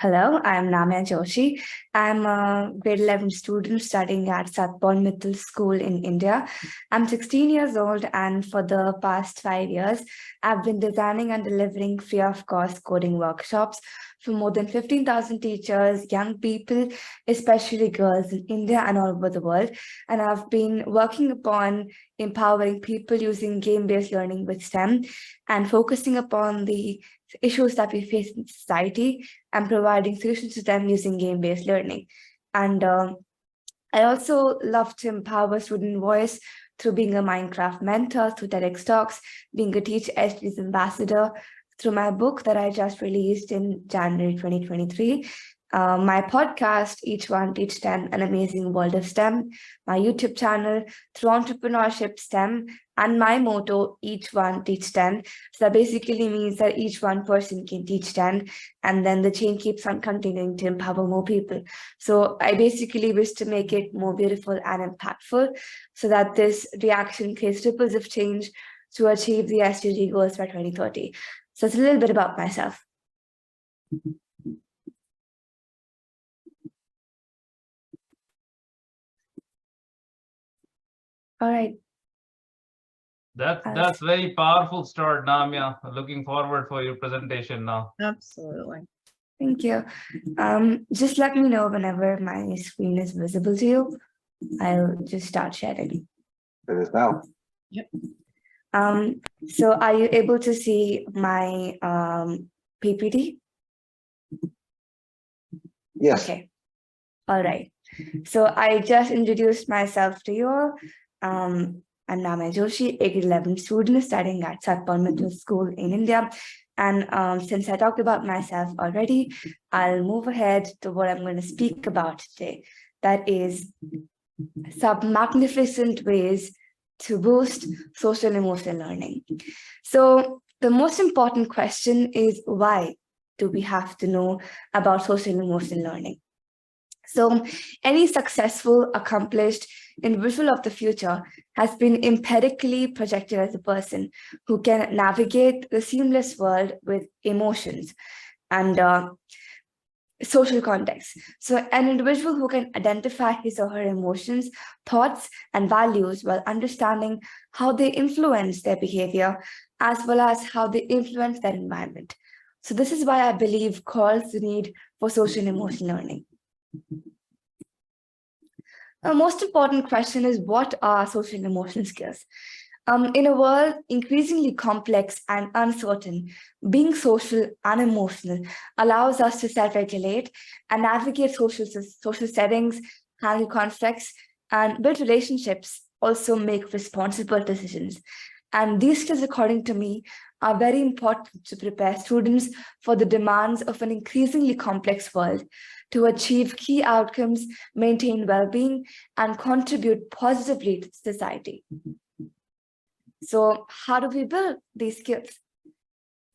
Hello, I'm Namya Joshi. I'm a grade 11 student studying at Middle School in India. I'm 16 years old, and for the past 5 years, I've been designing and delivering free of cost coding workshops for more than 15,000 teachers, young people, especially girls in India and all over the world. And I've been working upon empowering people using game-based learning with STEM and focusing upon the issues that we face in society and providing solutions to them using game-based learning. And I also love to empower student voice through being a Minecraft mentor, through TEDx Talks, being a Teach SDGs ambassador, through my book that I just released in January 2023. My podcast, Each One Teach 10, An Amazing World of STEM, my YouTube channel, Through Entrepreneurship STEM, and my motto, Each One Teach 10. So that basically means that each one person can teach 10, and then the chain keeps on continuing to empower more people. So I basically wish to make it more beautiful and impactful so that this reaction creates ripples of change to achieve the SDG goals by 2030. So it's a little bit about myself. All right. That's very powerful start, Namya. Looking forward for your presentation now. Absolutely. Thank you. Just let me know whenever my screen is visible to you. I'll just start sharing. It is now. Yep. So are you able to see my PPT? Yes. Okay. All right. So I just introduced myself to you all. I'm Namya Joshi, a grade 11 student studying at Middle School in India. And since I talked about myself already, I'll move ahead to what I'm going to speak about today. That is some magnificent ways to boost social and emotional learning. So the most important question is, why do we have to know about social and emotional learning? So any successful, accomplished individual of the future has been empirically projected as a person who can navigate the seamless world with emotions and social context. So an individual who can identify his or her emotions, thoughts, and values while understanding how they influence their behavior, as well as how they influence their environment. So this is why I believe calls the need for social and emotional learning. The most important question is, what are social and emotional skills? In a world increasingly complex and uncertain, being social and emotional allows us to self-regulate and navigate social settings, handle conflicts, and build relationships, also make responsible decisions. And these skills, according to me, are very important to prepare students for the demands of an increasingly complex world, to achieve key outcomes, maintain well-being, and contribute positively to society. So how do we build these skills?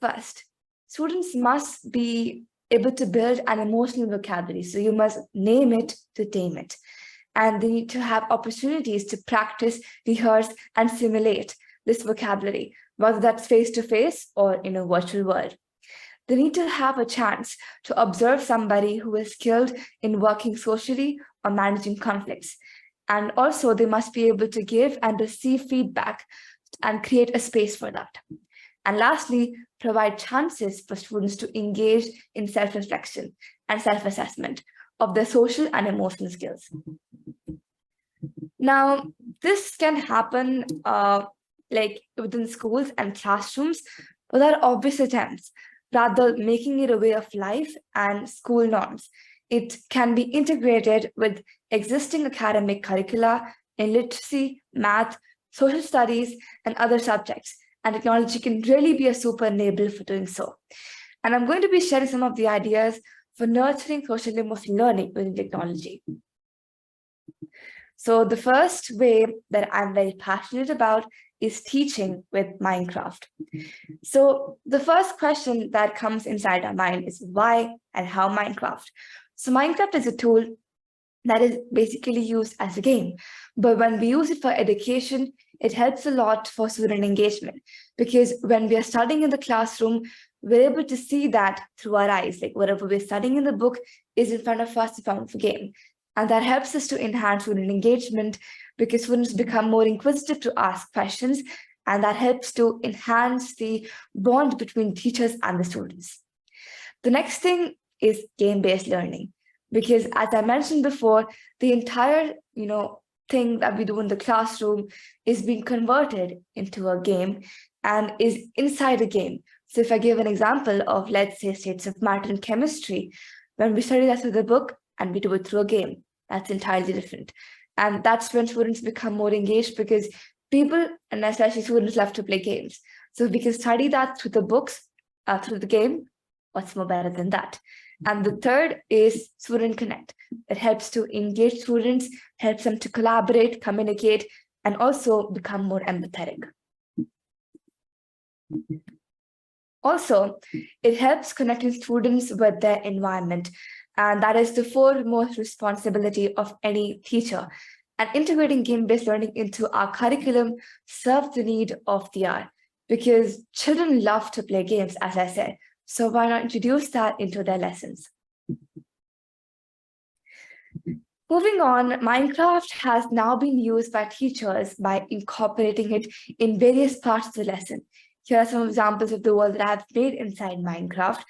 First, students must be able to build an emotional vocabulary. So you must name it to tame it. And they need to have opportunities to practice, rehearse, and simulate this vocabulary, whether that's face-to-face or in a virtual world. They need to have a chance to observe somebody who is skilled in working socially or managing conflicts. And also they must be able to give and receive feedback and create a space for that. And lastly, provide chances for students to engage in self-reflection and self-assessment of their social and emotional skills. Now, this can happen like within schools and classrooms without obvious attempts, rather making it a way of life and school norms. It can be integrated with existing academic curricula in literacy, math, social studies, and other subjects. And technology can really be a super enabler for doing so. And I'm going to be sharing some of the ideas for nurturing social emotional learning within technology. So the first way that I'm very passionate about is teaching with Minecraft. So the first question that comes inside our mind is, why and how Minecraft? So Minecraft is a tool that is basically used as a game. But when we use it for education, it helps a lot for student engagement, because when we are studying in the classroom, we're able to see that through our eyes, like whatever we're studying in the book is in front of us in front of a game. And that helps us to enhance student engagement because students become more inquisitive to ask questions, and that helps to enhance the bond between teachers and the students. The next thing is game-based learning, because as I mentioned before, the entire thing that we do in the classroom is being converted into a game and is inside a game. So if I give an example of, let's say, states of matter in chemistry, when we study that through the book and we do it through a game, that's entirely different. And that's when students become more engaged, because people, and especially students, love to play games. So if we can study that through the books, through the game, what's more better than that? And the third is Student Connect. It helps to engage students, helps them to collaborate, communicate, and also become more empathetic. Also, it helps connecting students with their environment. And that is the foremost responsibility of any teacher. And integrating game-based learning into our curriculum serves the need of the hour, because children love to play games, as I said. So why not introduce that into their lessons? Moving on, Minecraft has now been used by teachers by incorporating it in various parts of the lesson. Here are some examples of the world that I've made inside Minecraft.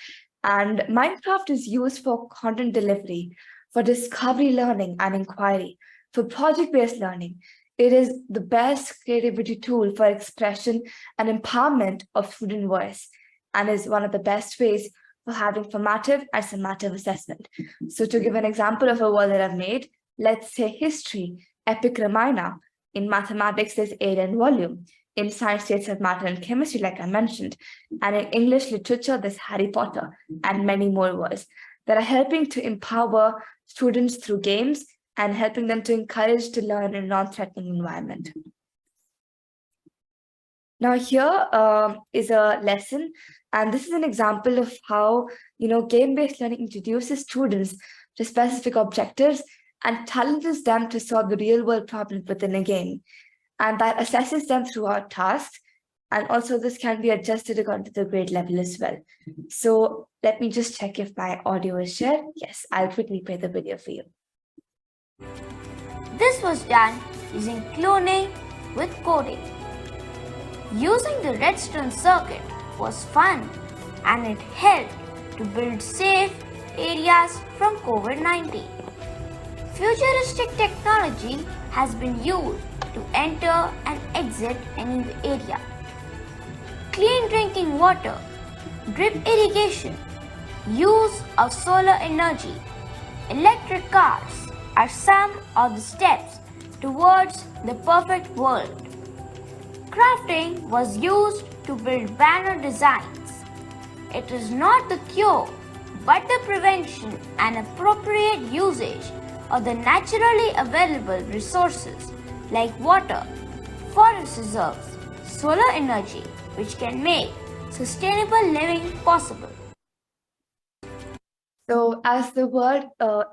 And Minecraft is used for content delivery, for discovery learning and inquiry, for project-based learning. It is the best creativity tool for expression and empowerment of student voice, and is one of the best ways for having formative and summative assessment. So to give an example of a word that I've made, let's say history, epic Ramayana. In mathematics, there's area and volume. In science, states of matter and chemistry, like I mentioned. And in English literature, there's Harry Potter and many more words that are helping to empower students through games and helping them to encourage to learn in a non-threatening environment. Now here is a lesson, and this is an example of how game-based learning introduces students to specific objectives and challenges them to solve the real-world problems within a game, and that assesses them throughout tasks. And also this can be adjusted according to the grade level as well. So let me just check if my audio is shared. Yes, I'll quickly play the video for you. This was done using cloning with coding. Using the redstone circuit was fun, and it helped to build safe areas from COVID-19. Futuristic technology has been used to enter and exit any area. Clean drinking water, drip irrigation, use of solar energy, electric cars are some of the steps towards the perfect world. Crafting was used to build banner designs. It is not the cure, but the prevention and appropriate usage of the naturally available resources like water, forest reserves, solar energy, which can make sustainable living possible. So as the word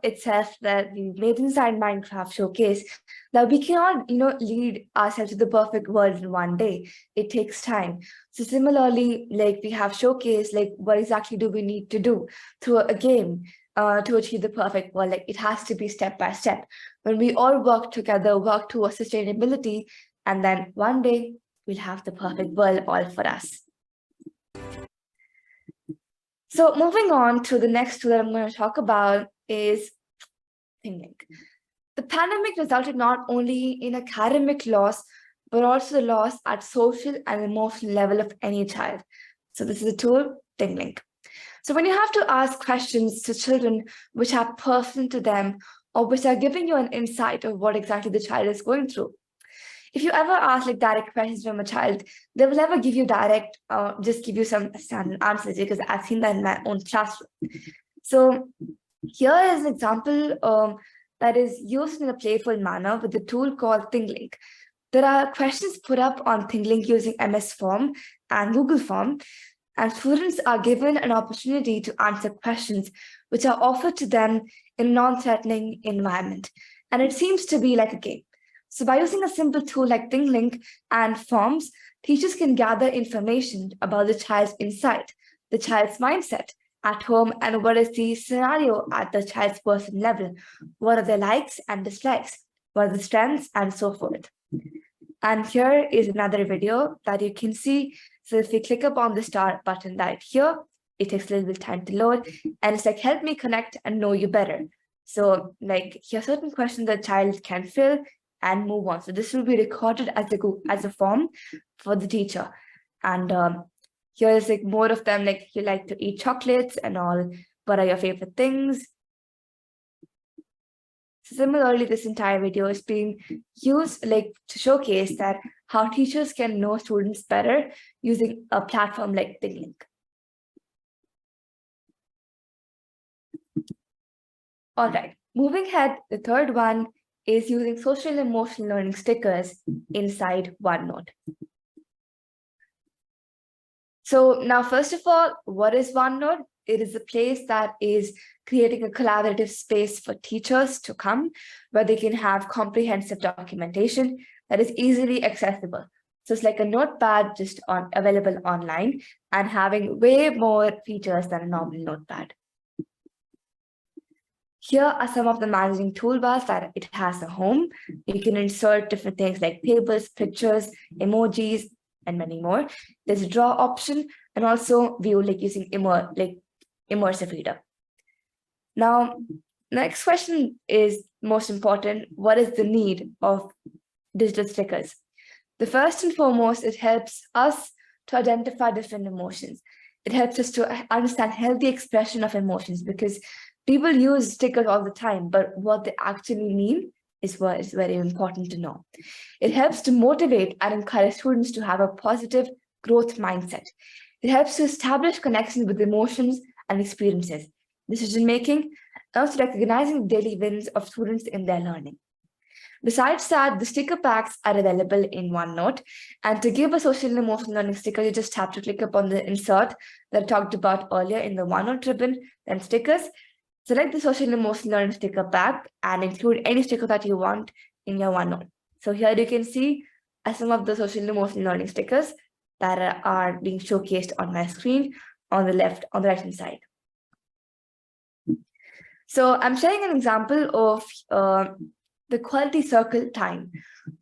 itself that we made inside Minecraft showcase, that we cannot, lead ourselves to the perfect world in one day. It takes time. So similarly, like we have showcase, like what exactly do we need to do through a game to achieve the perfect world? Like it has to be step by step. When we all work together, work towards sustainability, and then one day we'll have the perfect world all for us. So moving on to the next tool that I'm going to talk about is ThinkLink. The pandemic resulted not only in academic loss, but also the loss at social and emotional level of any child. So this is a tool, ThinkLink. So when you have to ask questions to children which are personal to them or which are giving you an insight of what exactly the child is going through, if you ever ask like direct questions from a child, they will never give you direct, just give you some standard answers, because I've seen that in my own classroom. So here is an example that is used in a playful manner with a tool called ThinkLink. There are questions put up on ThinkLink using MS Form and Google Form, and students are given an opportunity to answer questions which are offered to them in a non-threatening environment. And it seems to be like a game. So by using a simple tool like ThinkLink and forms, teachers can gather information about the child's insight, the child's mindset at home and what is the scenario at the child's personal level. What are their likes and dislikes? What are the strengths and so forth. And here is another video that you can see. So if we click upon the start button right here, it takes a little bit of time to load, and it's like, help me connect and know you better. So like here are certain questions the child can fill and move on. So this will be recorded as a form for the teacher. And here is like more of them, like you like to eat chocolates and all. What are your favorite things? So similarly, this entire video is being used like to showcase that how teachers can know students better using a platform like ThinkLink. All right, moving ahead, the third one is using social and emotional learning stickers inside OneNote. So now, first of all, what is OneNote? It is a place that is creating a collaborative space for teachers to come, where they can have comprehensive documentation that is easily accessible. So it's like a notepad just available online and having way more features than a normal notepad. Here are some of the managing toolbars that it has at home. You can insert different things like tables, pictures, emojis, and many more. There's a draw option and also view like using immersive reader. Now, next question is most important. What is the need of digital stickers? The first and foremost, it helps us to identify different emotions. It helps us to understand healthy expression of emotions because people use stickers all the time, but what they actually mean is what is very important to know. It helps to motivate and encourage students to have a positive growth mindset. It helps to establish connections with emotions and experiences, decision-making, and also recognizing daily wins of students in their learning. Besides that, the sticker packs are available in OneNote. And to give a social and emotional learning sticker, you just have to click upon the insert that I talked about earlier in the OneNote ribbon, then stickers. Select the social and emotional learning sticker pack and include any sticker that you want in your OneNote. So here you can see some of the social and emotional learning stickers that are being showcased on my screen on the right-hand side. So I'm sharing an example of the quality circle time,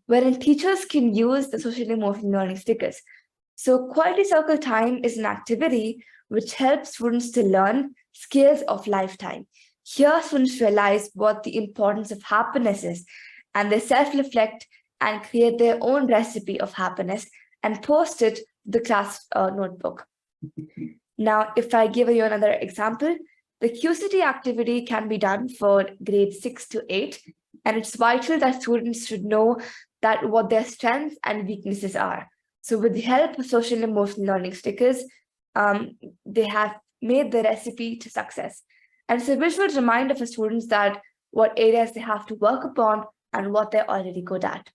wherein teachers can use the social and emotional learning stickers. So quality circle time is an activity which helps students to learn skills of lifetime. Here, students realize what the importance of happiness is, and they self-reflect and create their own recipe of happiness and post it to the class notebook. Now, if I give you another example, the QCT activity can be done for grades 6 to 8, and it's vital that students should know that what their strengths and weaknesses are. So with the help of social and emotional learning stickers, they have made the recipe to success. And it's a visual reminder for students that what areas they have to work upon and what they're already good at.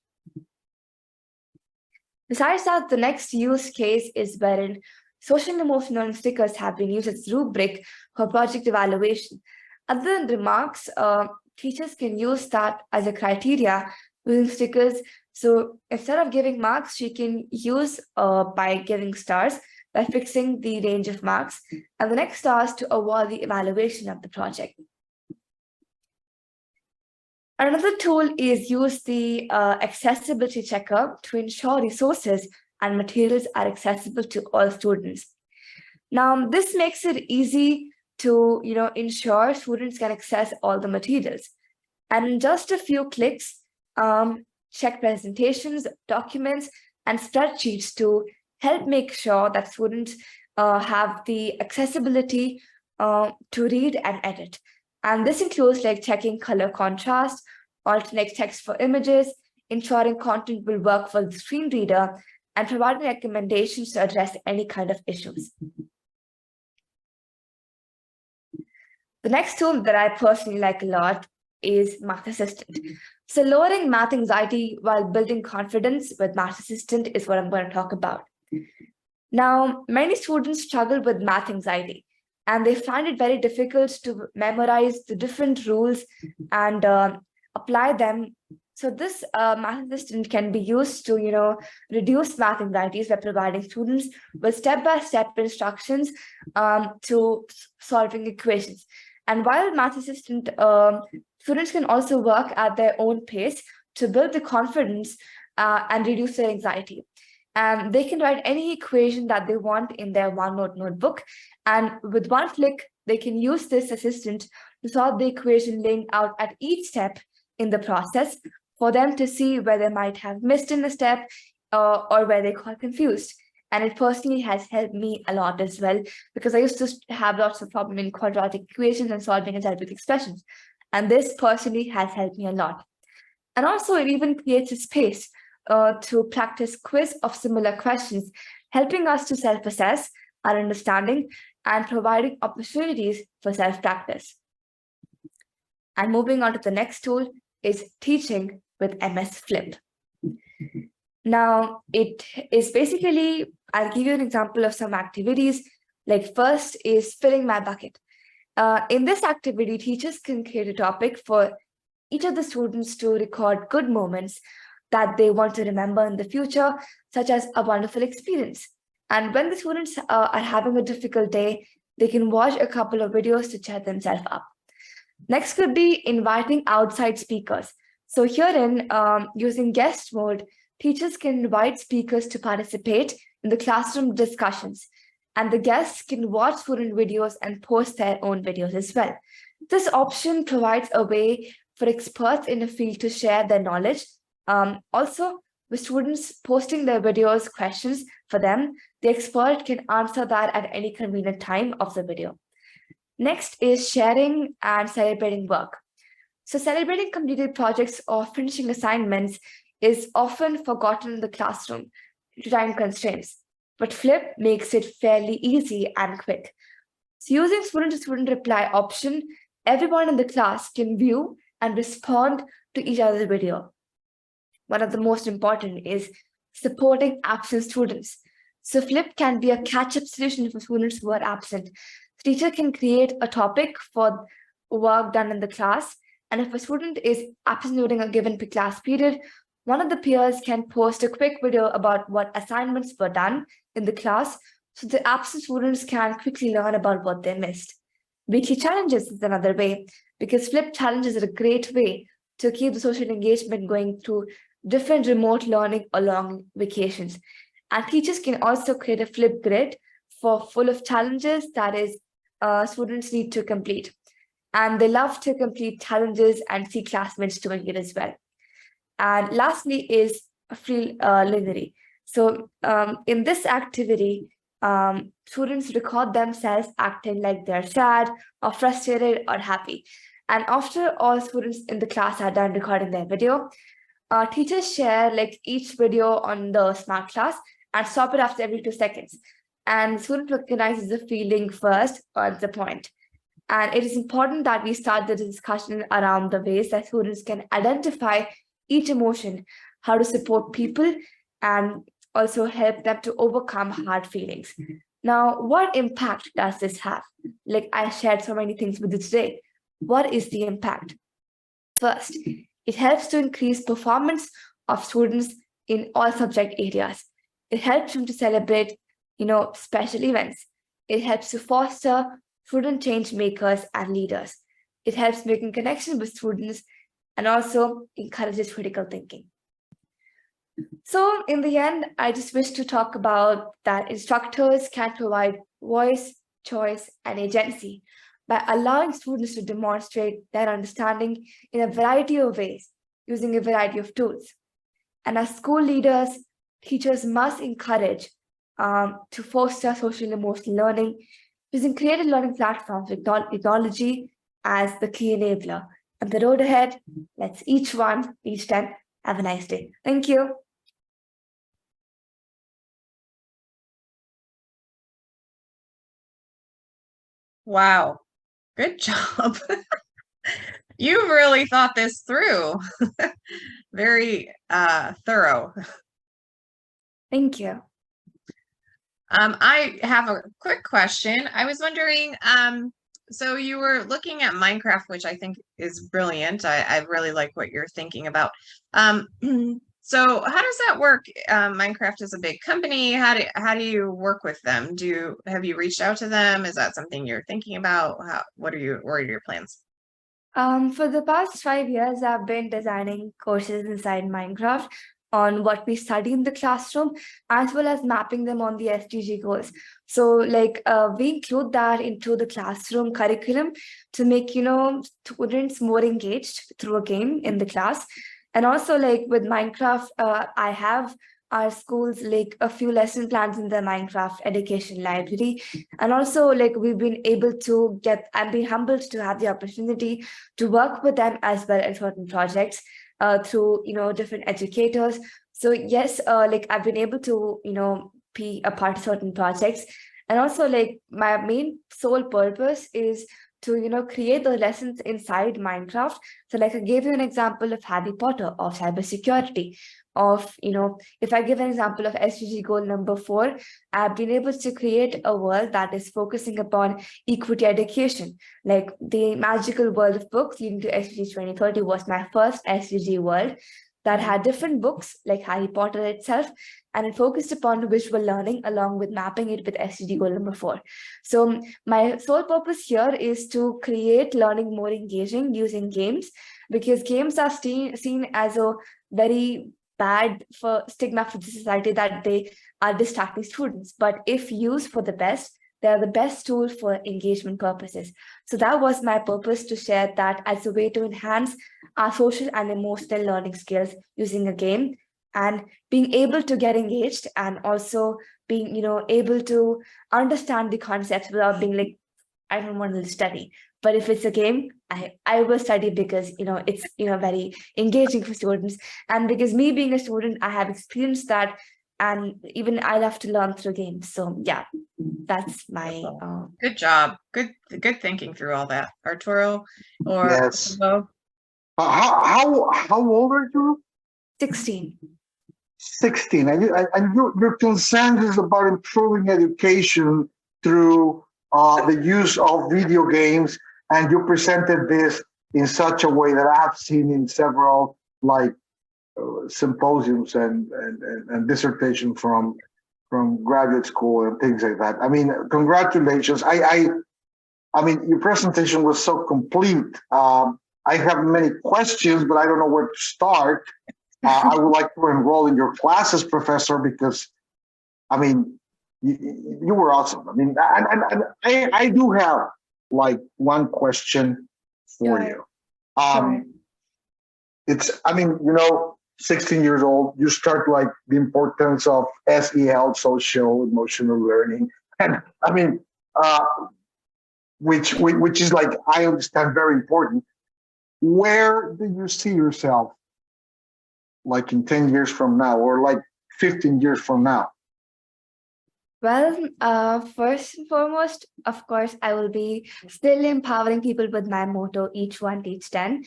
Besides that, the next use case is wherein social and emotional learning stickers have been used as rubric for project evaluation. Other than remarks, teachers can use that as a criteria using stickers. So instead of giving marks, she can use by giving stars, by fixing the range of marks, and the next stars to award the evaluation of the project. Another tool is use the accessibility checker to ensure resources and materials are accessible to all students. Now, this makes it easy to ensure students can access all the materials. And in just a few clicks, check presentations, documents, and spreadsheets to help make sure that students have the accessibility to read and edit. And this includes like checking color contrast, alternate text for images, ensuring content will work for the screen reader, and providing recommendations to address any kind of issues. The next tool that I personally like a lot is Math Assistant. So lowering math anxiety while building confidence with Math Assistant is what I'm going to talk about. Now, many students struggle with math anxiety, and they find it very difficult to memorize the different rules and apply them So this math assistant can be used to, reduce math anxieties by providing students with step-by-step instructions to solving equations. And while math assistant, students can also work at their own pace to build the confidence and reduce their anxiety. And they can write any equation that they want in their OneNote notebook. And with one click, they can use this assistant to solve the equation, laying out at each step in the process for them to see where they might have missed in the step or where they got confused. And it personally has helped me a lot as well, because I used to have lots of problem in quadratic equations and solving algebraic expressions. And this personally has helped me a lot. And also it even creates a space to practice quiz of similar questions, helping us to self-assess our understanding and providing opportunities for self-practice. And moving on to the next tool is teaching with MS Flip. Now, it is basically, I'll give you an example of some activities. Like first is filling my bucket. In this activity, teachers can create a topic for each of the students to record good moments that they want to remember in the future, such as a wonderful experience. And when the students are having a difficult day, they can watch a couple of videos to cheer themselves up. Next could be inviting outside speakers. So herein, using guest mode, teachers can invite speakers to participate in the classroom discussions, and the guests can watch student videos and post their own videos as well. This option provides a way for experts in the field to share their knowledge. Also, with students posting their videos, questions for them, the expert can answer that at any convenient time of the video. Next is sharing and celebrating work. So celebrating completed projects or finishing assignments is often forgotten in the classroom due to time constraints, but Flip makes it fairly easy and quick. So using student-to-student reply option, everyone in the class can view and respond to each other's video. One of the most important is supporting absent students. So Flip can be a catch-up solution for students who are absent. The teacher can create a topic for work done in the class, and if a student is absent during a given class period, one of the peers can post a quick video about what assignments were done in the class, so the absent students can quickly learn about what they missed. Weekly challenges is another way, because Flip challenges are a great way to keep the social engagement going through different remote learning or long vacations. And teachers can also create a Flip grid full of challenges that is students need to complete. And they love to complete challenges and see classmates doing it as well. And lastly is free lineary. So in this activity, students record themselves acting like they're sad or frustrated or happy. And after all students in the class are done recording their video, teachers share like each video on the smart class and stop it after every 2 seconds. And the student recognizes the feeling first on the point. And it is important that we start the discussion around the ways that students can identify each emotion, how to support people, and also help them to overcome hard feelings. Now, what impact does this have? Like I shared so many things with you today. What is the impact? First, it helps to increase performance of students in all subject areas. It helps them to celebrate, special events. It helps to foster student change makers and leaders. It helps making connection with students and also encourages critical thinking. So in the end, I just wish to talk about that instructors can provide voice, choice, and agency by allowing students to demonstrate their understanding in a variety of ways using a variety of tools. And as school leaders, teachers must encourage to foster social and emotional learning using creative learning platforms with technology as the key enabler. And the road ahead, let's each them. Have a nice day. Thank you. Wow, good job. You really thought this through. Very thorough. Thank you. I have a quick question. I was wondering, So you were looking at Minecraft, which I think is brilliant. I really like what you're thinking about. So how does that work? Minecraft is a big company. How do you work with them? Have you reached out to them? Is that something you're thinking about? What are your plans? For the past 5 years, I've been designing courses inside Minecraft on what we study in the classroom, as well as mapping them on the SDG goals. So, we include that into the classroom curriculum to make, students more engaged through a game in the class. And also, like with Minecraft, I have our schools like a few lesson plans in the Minecraft education library. And also, like we've been able to I've been humbled to have the opportunity to work with them as well in certain projects through different educators. So yes, like I've been able to be a part of certain projects, and also like my main sole purpose is to create the lessons inside Minecraft. So like I gave you an example of Harry Potter, of cybersecurity, of if I give an example of SDG goal number 4, I've been able to create a world that is focusing upon equity education. Like the magical world of books leading to SDG 2030 was my first SDG world that had different books like Harry Potter itself, and it focused upon visual learning along with mapping it with SDG goal number 4. So my sole purpose here is to create learning more engaging using games, because games are seen as a very bad for stigma for the society that they are distracting students. But if used for the best, they are the best tool for engagement purposes. So that was my purpose, to share that as a way to enhance our social and emotional learning skills using a game, and being able to get engaged, and also being able to understand the concepts without being like, I don't want to study. But if it's a game, I will study, because it's very engaging for students, and because me being a student, I have experienced that, and even I love to learn through games. So yeah, that's my Good job. Good thinking through all that. Arturo or Yes. Bo? How old are you? 16. 16. And your concern is about improving education through the use of video games, and you presented this in such a way that I have seen in several symposiums and dissertation from graduate school and things like that. I mean, congratulations. I mean, your presentation was so complete. I have many questions, but I don't know where to start. I would like to enroll in your classes, Professor, because, I mean, you were awesome. I mean, and I do have like one question for you. Sure. It's, I mean, 16 years old, you start like the importance of SEL, social emotional learning, and I mean, which is like, I understand, very important. Where do you see yourself, like in 10 years from now, or like 15 years from now? Well, first and foremost, of course, I will be still empowering people with my motto, each one, teach 10.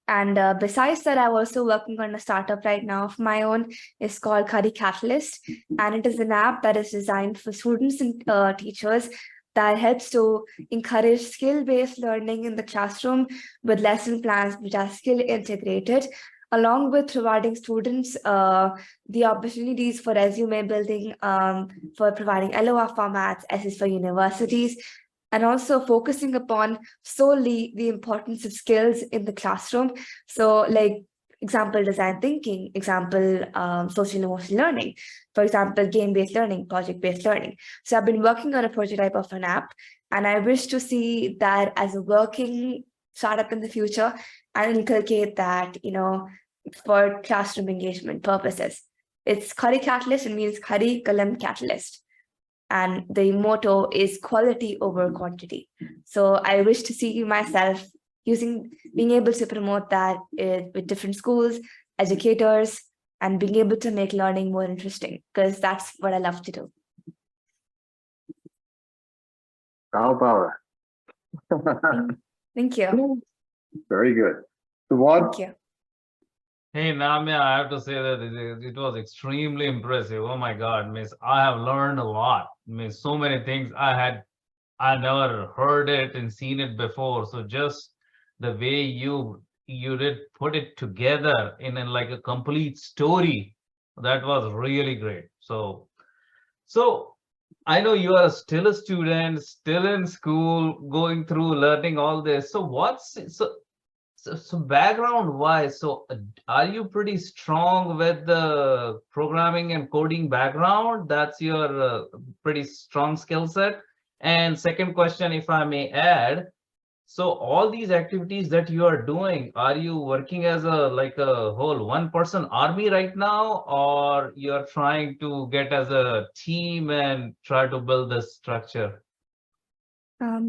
And besides that, I'm also working on a startup right now of my own. It's called Curry Catalyst, and it is an app that is designed for students and teachers that helps to encourage skill-based learning in the classroom with lesson plans which are skill integrated, along with providing students the opportunities for resume building, for providing LOR formats, SS for universities, and also focusing upon solely the importance of skills in the classroom. So like example, design thinking, example, social emotional learning, for example, game-based learning, project-based learning. So I've been working on a prototype of an app, and I wish to see that as a working startup in the future and inculcate that, for classroom engagement purposes. It's Curry Catalyst, it means curriculum catalyst. And the motto is quality over quantity. So I wish to see myself being able to promote that with different schools, educators, and being able to make learning more interesting, because that's what I love to do. How about it? Thank you. Very good. What? Thank you. Hey, Namya, I have to say that it was extremely impressive. Oh my God, Miss, I have learned a lot. Miss, so many things I I never heard it and seen it before. So just the way you did put it together in like a complete story, that was really great. So I know you are still a student, still in school, going through learning all this. So so background wise, so are you pretty strong with the programming and coding background? That's your pretty strong skill set. And second question, if I may add, so all these activities that you are doing, are you working as a like a whole one person army right now, or you're trying to get as a team and try to build this structure?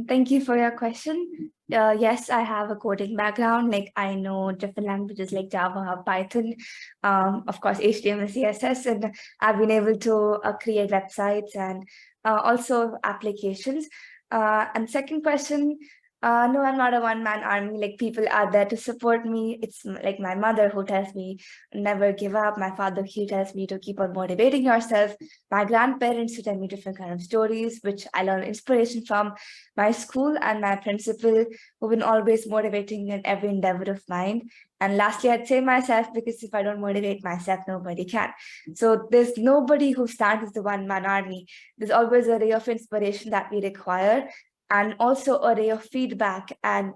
Thank you for your question. Yes, I have a coding background. Like I know different languages like Java, Python, of course, HTML, CSS, and I've been able to create websites and also applications. And second question, no, I'm not a one-man army. Like people are there to support me. It's like my mother who tells me never give up. My father, he tells me to keep on motivating yourself. My grandparents who tell me different kind of stories, which I learn inspiration from. My school and my principal who've been always motivating in every endeavor of mine. And lastly, I'd say myself, because if I don't motivate myself, nobody can. So there's nobody who stands as the one-man army. There's always a ray of inspiration that we require, and also a ray of feedback and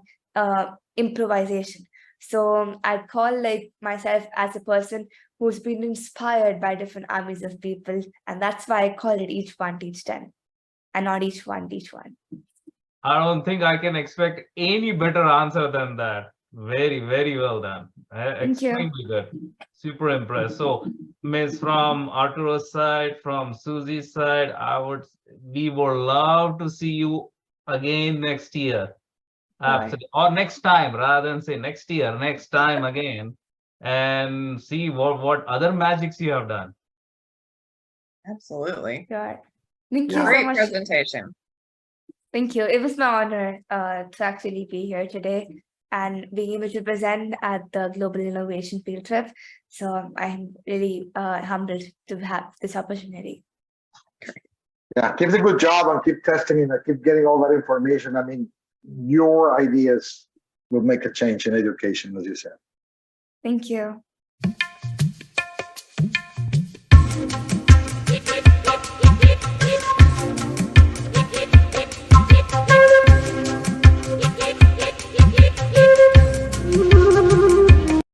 improvisation. So I'd call like myself as a person who's been inspired by different armies of people. And that's why I call it each one teach 10 and not each one teach one. I don't think I can expect any better answer than that. Very, very well done. Thank you. Extremely good. Super impressed. So, Miss, from Arturo's side, from Susie's side, we would love to see you again next year. Absolutely. Or next time, rather than say next year, next time again, and see what other magics you have done. Absolutely. Sure. Thank you so Great much. presentation. Thank you. It was my honor to actually be here today and being able to present at the Global Innovation Field Trip. So I'm really humbled to have this opportunity. Yeah, keep the good job and keep testing and keep getting all that information. I mean, your ideas will make a change in education, as you said. Thank you.